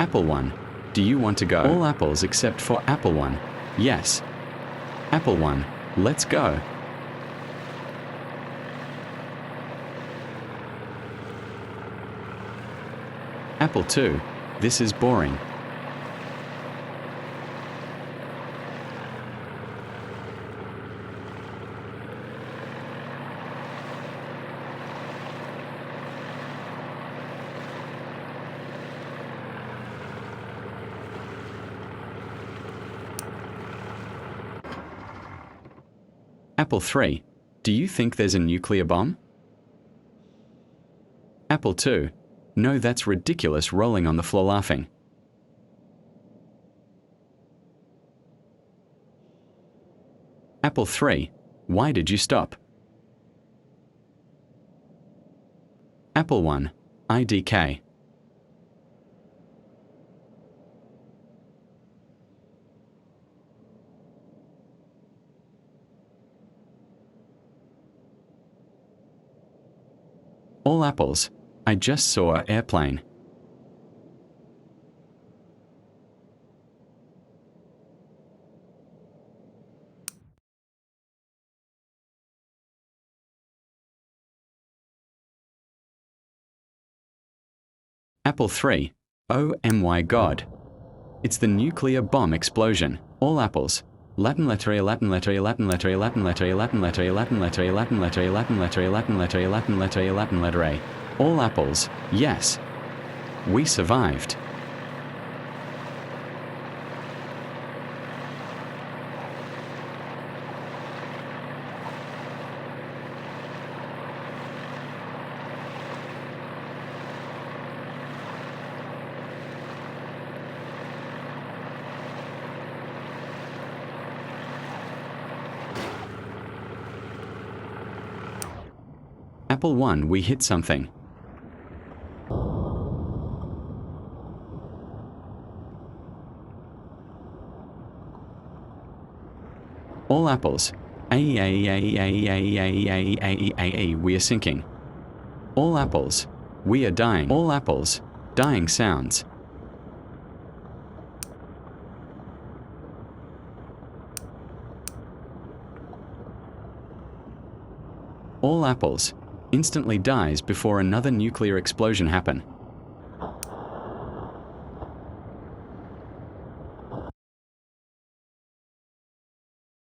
Apple 1. Do you want to go? All apples except for Apple 1. Yes. Apple 1. Let's go. Apple 2. This is boring. Apple 3. Do you think there's a nuclear bomb? Apple 2. No, that's ridiculous, rolling on the floor laughing. Apple 3. Why did you stop? Apple 1. IDK. All apples. I just saw an airplane. Apple 3. Oh my God. It's the nuclear bomb explosion. All apples. Latin letter A, Latin letter A, Latin letter A, Latin letter A, Latin letter A, Latin letter A, Latin letter A, Latin letter A, Latin letter A, Latin letter A, Latin letter A. All apples. Yes. We survived. Apple 1. We hit something. All apples. We are sinking. All apples. We are dying. All apples. Dying sounds. All apples. Instantly dies before another nuclear explosion happen.